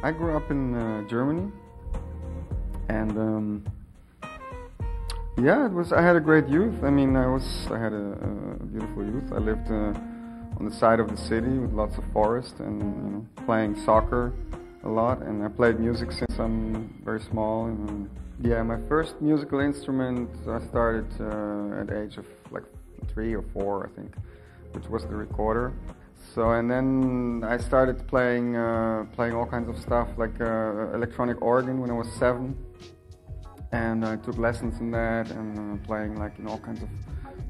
I grew up in Germany, and yeah, I had a great youth. I mean, I had a beautiful youth. I lived on the side of the city with lots of forest, and playing soccer a lot. And I played music since I'm very small. And yeah, my first musical instrument I started at the age of like 3 or 4, I think, which was the recorder. So, and then I started playing all kinds of stuff like electronic organ when I was 7, and I took lessons in that and playing like all kinds of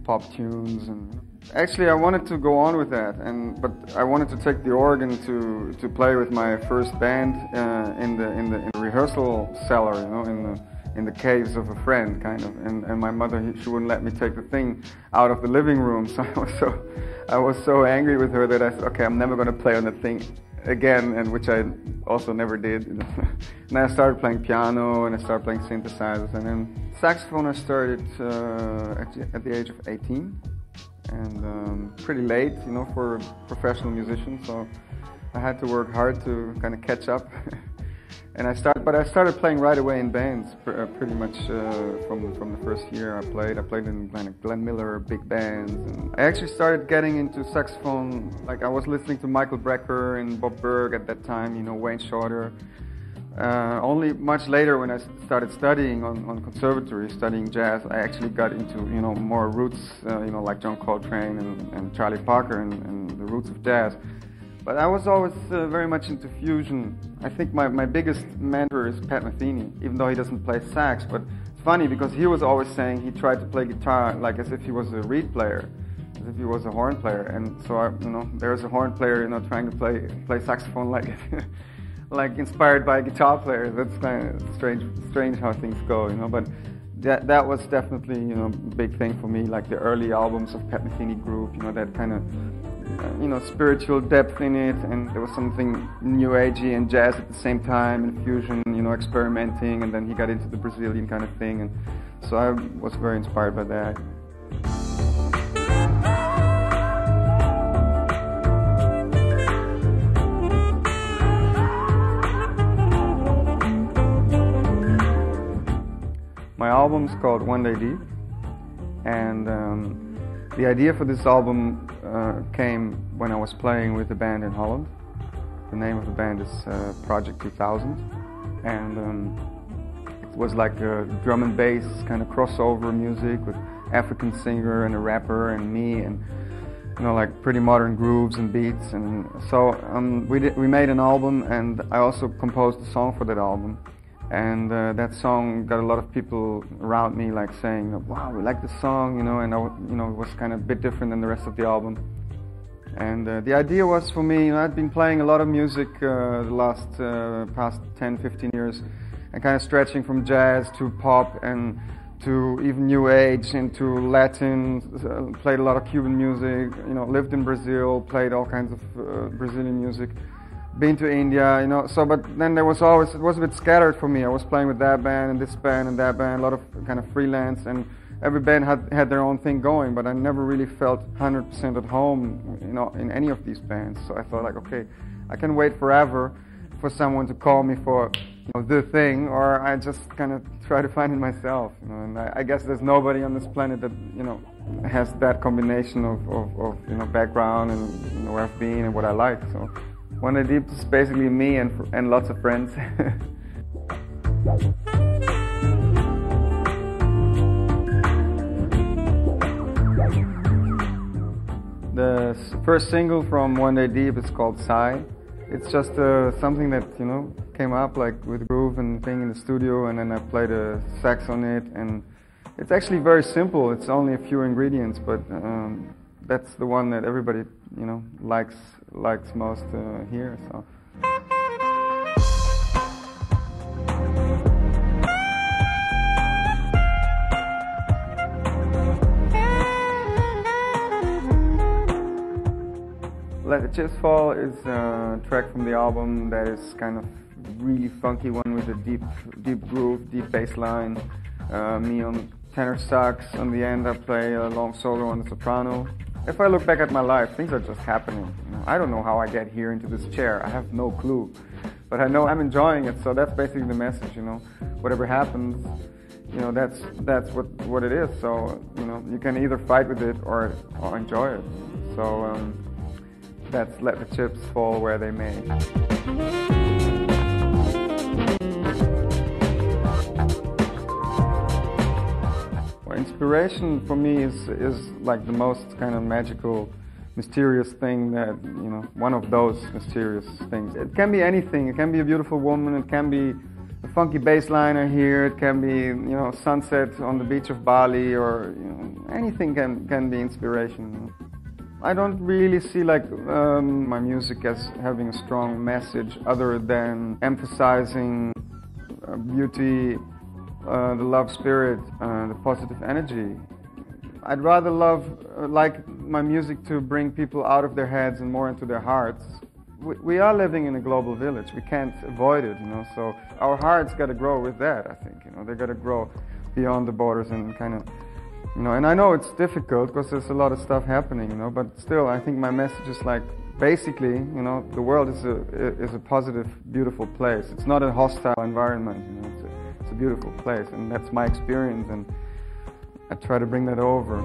pop tunes. And actually, I wanted to go on with that, but I wanted to take the organ to play with my first band in the rehearsal cellar, in the caves of a friend, kind of. And my mother, she wouldn't let me take the thing out of the living room, so I was so angry with her that I said, okay, I'm never going to play on the thing again, and which I also never did. And I started playing piano, and I started playing synthesizers, and then saxophone I started at the age of 18, and pretty late, for a professional musician, so I had to work hard to kind of catch up. And I started playing right away in bands, pretty much from the first year I played. I played in kind of Glenn Miller big bands, and I actually started getting into saxophone. Like I was listening to Michael Brecker and Bob Berg at that time, Wayne Shorter. Only much later, when I started studying on conservatory, studying jazz, I actually got into more roots, like John Coltrane and Charlie Parker and the roots of jazz. But I was always very much into fusion. I think my biggest mentor is Pat Metheny, even though he doesn't play sax. But it's funny because he was always saying he tried to play guitar like as if he was a reed player, as if he was a horn player. And so there's a horn player, trying to play saxophone like like inspired by a guitar player. That's kind of strange how things go, But that was definitely a big thing for me. Like the early albums of Pat Metheny Group, that kind of spiritual depth in it, and there was something new agey and jazz at the same time, and fusion, experimenting, and then he got into the Brazilian kind of thing, and so I was very inspired by that. My album's called One Day Deep, and the idea for this album came when I was playing with a band in Holland. The name of the band is Project 2000, and it was like a drum and bass kind of crossover music with African singer and a rapper and me, and like pretty modern grooves and beats. And so we made an album, and I also composed a song for that album. And that song got a lot of people around me like saying, wow, we like this song, and it was kind of a bit different than the rest of the album. And the idea was for me, I'd been playing a lot of music the past 10, 15 years, and kind of stretching from jazz to pop and to even new age into Latin, played a lot of Cuban music, lived in Brazil, played all kinds of Brazilian music. Been to India, so, but then it was a bit scattered for me. I was playing with that band and this band and that band, a lot of kind of freelance, and every band had their own thing going, but I never really felt 100% at home, in any of these bands. So I thought like, okay, I can wait forever for someone to call me for, the thing, or I just kind of try to find it myself, and I guess there's nobody on this planet that, has that combination of background and where I've been and what I like, so. One Day Deep is basically me and lots of friends. The first single from One Day Deep is called Sigh. It's just something that came up like with groove and thing in the studio, and then I played a sax on it, and it's actually very simple. It's only a few ingredients, but that's the one that everybody likes most here. So. Let It Just Fall is a track from the album that is kind of really funky one with a deep groove, deep bass line. Me on tenor sax. On the end I play a long solo on the soprano. If I look back at my life, things are just happening. I don't know how I get here into this chair. I have no clue. but I know I'm enjoying it, so that's basically the message, you know. Whatever happens, you know, that's what it is. So, you know, you can either fight with it or enjoy it. So that's let the chips fall where they may. Well, inspiration for me is like the most kind of magical, mysterious thing that, you know, one of those mysterious things. It can be anything. It can be a beautiful woman. It can be a funky bass line I hear. It can be, you know, sunset on the beach of Bali, or, you know, anything can be inspiration. I don't really see like my music as having a strong message other than emphasizing beauty, the love spirit, the positive energy. I'd rather like my music to bring people out of their heads and more into their hearts. We are living in a global village. We can't avoid it, you know. So our hearts got to grow with that. I think, you know, they got to grow beyond the borders and kind of, you know. And I know it's difficult because there's a lot of stuff happening, you know. But still, I think my message is like, basically, you know, the world is a positive, beautiful place. It's not a hostile environment, you know. It's a beautiful place, and that's my experience, and I try to bring that over.